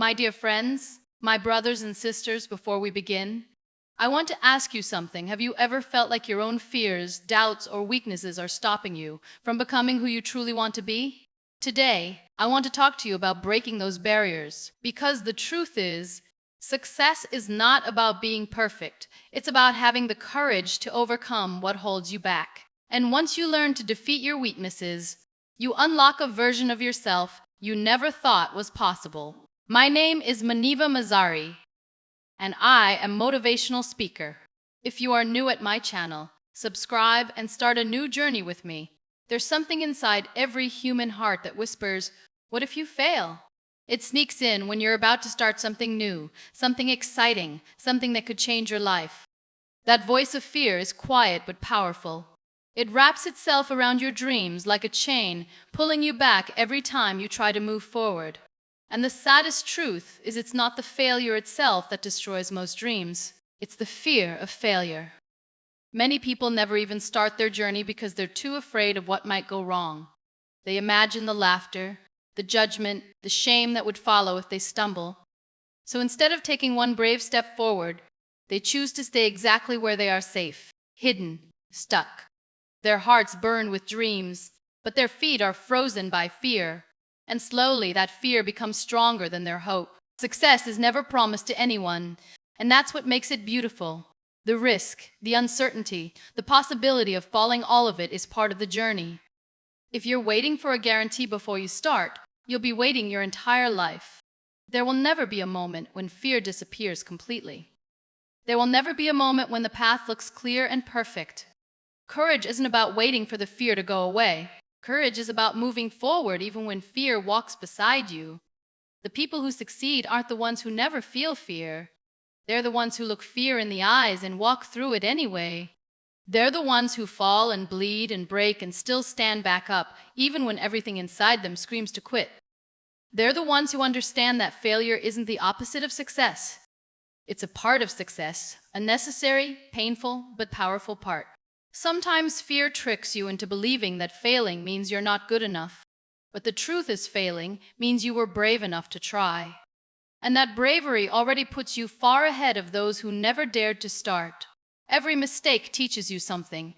My dear friends, my brothers and sisters, before we begin, I want to ask you something. Have you ever felt like your own fears, doubts, or weaknesses are stopping you from becoming who you truly want to be? Today, I want to talk to you about breaking those barriers, because the truth is, success is not about being perfect. It's about having the courage to overcome what holds you back. And once you learn to defeat your weaknesses, you unlock a version of yourself you never thought was possible. My name is Muniba Mazari, and I am motivational speaker. If you are new at my channel, subscribe and start a new journey with me. There's something inside every human heart that whispers, "What if you fail?" It sneaks in when you're about to start something new, something exciting, something that could change your life. That voice of fear is quiet but powerful. It wraps itself around your dreams like a chain, pulling you back every time you try to move forward. And the saddest truth is it's not the failure itself that destroys most dreams. It's the fear of failure. Many people never even start their journey because they're too afraid of what might go wrong. They imagine the laughter, the judgment, the shame that would follow if they stumble. So instead of taking one brave step forward, they choose to stay exactly where they are safe, hidden, stuck. Their hearts burn with dreams, but their feet are frozen by fear. And slowly that fear becomes stronger than their hope. Success is never promised to anyone, and that's what makes it beautiful. The risk, the uncertainty, the possibility of falling, all of it is part of the journey. If you're waiting for a guarantee before you start, you'll be waiting your entire life. There will never be a moment when fear disappears completely. There will never be a moment when the path looks clear and perfect. Courage isn't about waiting for the fear to go away. Courage is about moving forward even when fear walks beside you. The people who succeed aren't the ones who never feel fear. They're the ones who look fear in the eyes and walk through it anyway. They're the ones who fall and bleed and break and still stand back up, even when everything inside them screams to quit. They're the ones who understand that failure isn't the opposite of success. It's a part of success, a necessary, painful, but powerful part. Sometimes fear tricks you into believing that failing means you're not good enough. But the truth is, failing means you were brave enough to try. And that bravery already puts you far ahead of those who never dared to start. Every mistake teaches you something.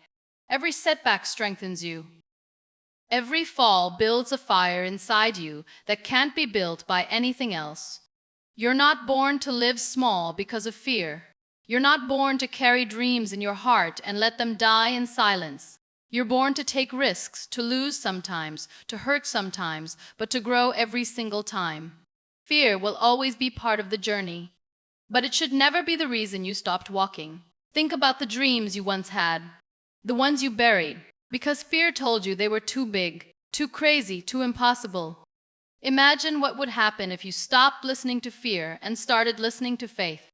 Every setback strengthens you. Every fall builds a fire inside you that can't be built by anything else. You're not born to live small because of fear. You're not born to carry dreams in your heart and let them die in silence. You're born to take risks, to lose sometimes, to hurt sometimes, but to grow every single time. Fear will always be part of the journey, but it should never be the reason you stopped walking. Think about the dreams you once had, the ones you buried, because fear told you they were too big, too crazy, too impossible. Imagine what would happen if you stopped listening to fear and started listening to faith.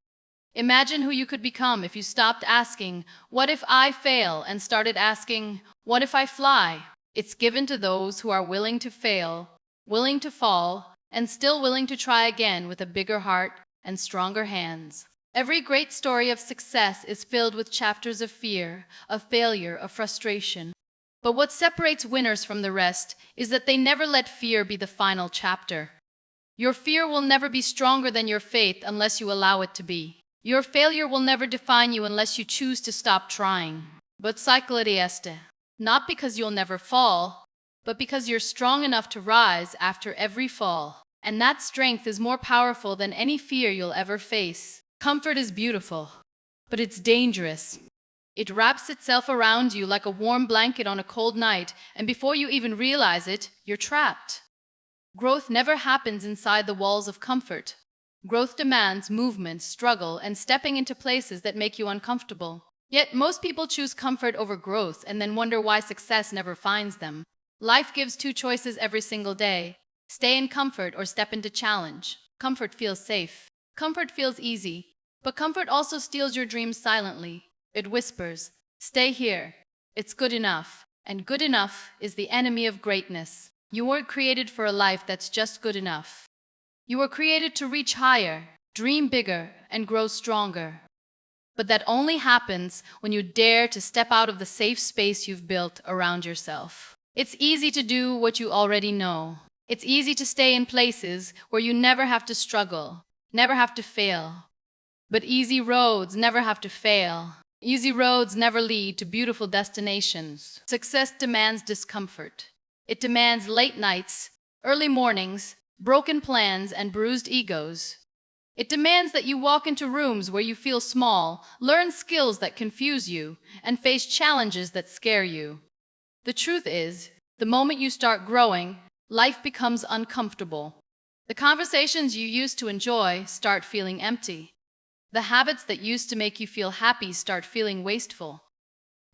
Imagine who you could become if you stopped asking, "What if I fail?" and started asking, "What if I fly?" It's given to those who are willing to fail, willing to fall, and still willing to try again with a bigger heart and stronger hands. Every great story of success is filled with chapters of fear, of failure, of frustration. But what separates winners from the rest is that they never let fear be the final chapter. Your fear will never be stronger than your faith unless you allow it to be. Your failure will never define you unless you choose to stop trying. But cycle este. Not because you'll never fall, but because you're strong enough to rise after every fall. And that strength is more powerful than any fear you'll ever face. Comfort is beautiful, but it's dangerous. It wraps itself around you like a warm blanket on a cold night, and before you even realize it, you're trapped. Growth never happens inside the walls of comfort. Growth demands movement, struggle, and stepping into places that make you uncomfortable. Yet most people choose comfort over growth and then wonder why success never finds them. Life gives two choices every single day: stay in comfort or step into challenge. Comfort feels safe. Comfort feels easy. But comfort also steals your dreams silently. It whispers, "Stay here. It's good enough." And good enough is the enemy of greatness. You weren't created for a life that's just good enough. You were created to reach higher, dream bigger, and grow stronger. But that only happens when you dare to step out of the safe space you've built around yourself. It's easy to do what you already know. It's easy to stay in places where you never have to struggle, never have to fail. But easy roads never have to fail. Easy roads never lead to beautiful destinations. Success demands discomfort. It demands late nights, early mornings, broken plans, and bruised egos. It demands that you walk into rooms where you feel small, learn skills that confuse you, and face challenges that scare you. The truth is, the moment you start growing, life becomes uncomfortable. The conversations you used to enjoy start feeling empty. The habits that used to make you feel happy start feeling wasteful.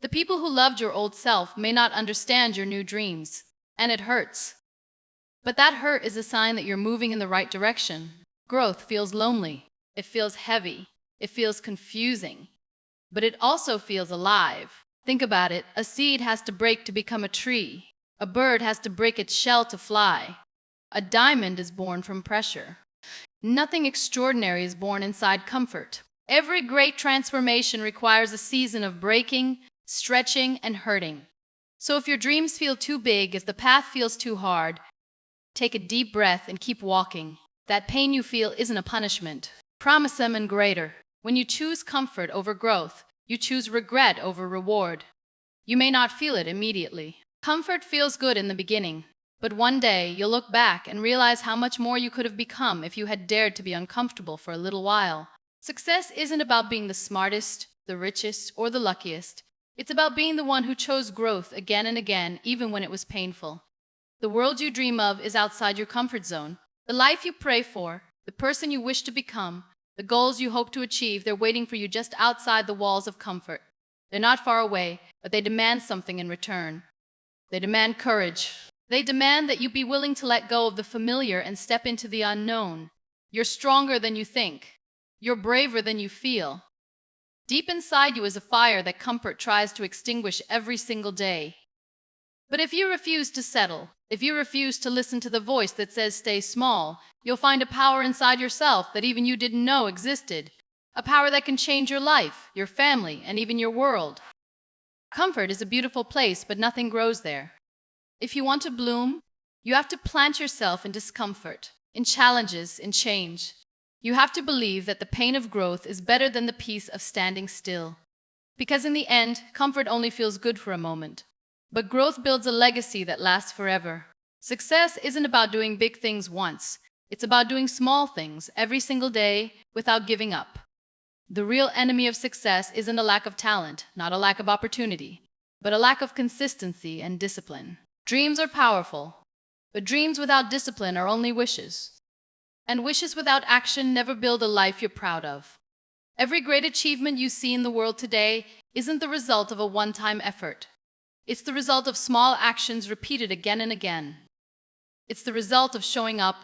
The people who loved your old self may not understand your new dreams, and it hurts. But that hurt is a sign that you're moving in the right direction. Growth feels lonely. It feels heavy. It feels confusing. But it also feels alive. Think about it. A seed has to break to become a tree. A bird has to break its shell to fly. A diamond is born from pressure. Nothing extraordinary is born inside comfort. Every great transformation requires a season of breaking, stretching, and hurting. So if your dreams feel too big, if the path feels too hard, take a deep breath and keep walking. That pain you feel isn't a punishment. Promise them and greater. When you choose comfort over growth, you choose regret over reward. You may not feel it immediately. Comfort feels good in the beginning. But one day, you'll look back and realize how much more you could have become if you had dared to be uncomfortable for a little while. Success isn't about being the smartest, the richest, or the luckiest. It's about being the one who chose growth again and again, even when it was painful. The world you dream of is outside your comfort zone. The life you pray for, the person you wish to become, the goals you hope to achieve, they're waiting for you just outside the walls of comfort. They're not far away, but they demand something in return. They demand courage. They demand that you be willing to let go of the familiar and step into the unknown. You're stronger than you think. You're braver than you feel. Deep inside you is a fire that comfort tries to extinguish every single day. But if you refuse to settle, if you refuse to listen to the voice that says stay small, you'll find a power inside yourself that even you didn't know existed. A power that can change your life, your family, and even your world. Comfort is a beautiful place, but nothing grows there. If you want to bloom, you have to plant yourself in discomfort, in challenges, in change. You have to believe that the pain of growth is better than the peace of standing still. Because in the end, comfort only feels good for a moment. But growth builds a legacy that lasts forever. Success isn't about doing big things once. It's about doing small things every single day without giving up. The real enemy of success isn't a lack of talent, not a lack of opportunity, but a lack of consistency and discipline. Dreams are powerful, but dreams without discipline are only wishes. And wishes without action never build a life you're proud of. Every great achievement you see in the world today isn't the result of a one-time effort. It's the result of small actions repeated again and again. It's the result of showing up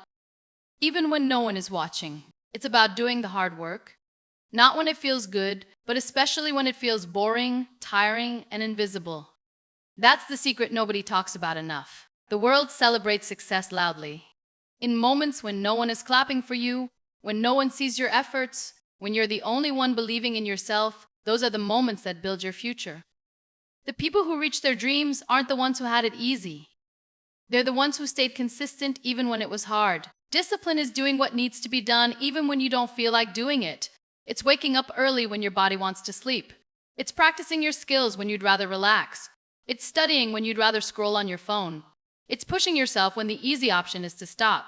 even when no one is watching. It's about doing the hard work, not when it feels good, but especially when it feels boring, tiring, and invisible. That's the secret nobody talks about enough. The world celebrates success loudly. In moments when no one is clapping for you, when no one sees your efforts, when you're the only one believing in yourself, those are the moments that build your future. The people who reach their dreams aren't the ones who had it easy. They're the ones who stayed consistent even when it was hard. Discipline is doing what needs to be done even when you don't feel like doing it. It's waking up early when your body wants to sleep. It's practicing your skills when you'd rather relax. It's studying when you'd rather scroll on your phone. It's pushing yourself when the easy option is to stop.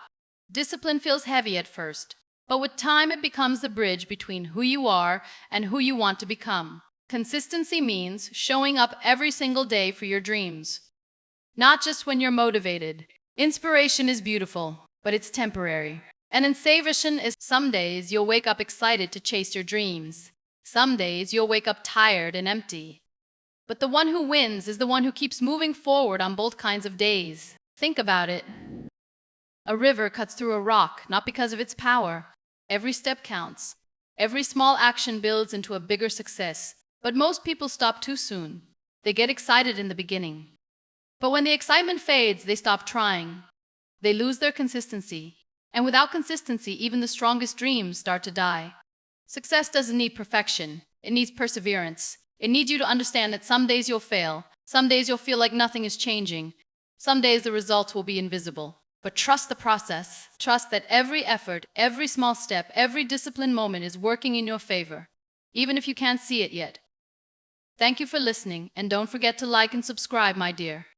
Discipline feels heavy at first, but with time it becomes the bridge between who you are and who you want to become. Consistency means showing up every single day for your dreams. Not just when you're motivated. Inspiration is beautiful, but it's temporary. And inspiration is some days you'll wake up excited to chase your dreams. Some days you'll wake up tired and empty. But the one who wins is the one who keeps moving forward on both kinds of days. Think about it. A river cuts through a rock, not because of its power. Every step counts. Every small action builds into a bigger success. But most people stop too soon. They get excited in the beginning. But when the excitement fades, they stop trying. They lose their consistency. And without consistency, even the strongest dreams start to die. Success doesn't need perfection. It needs perseverance. It needs you to understand that some days you'll fail. Some days you'll feel like nothing is changing. Some days the results will be invisible. But trust the process. Trust that every effort, every small step, every disciplined moment is working in your favor, even if you can't see it yet. Thank you for listening, and don't forget to like and subscribe, my dear.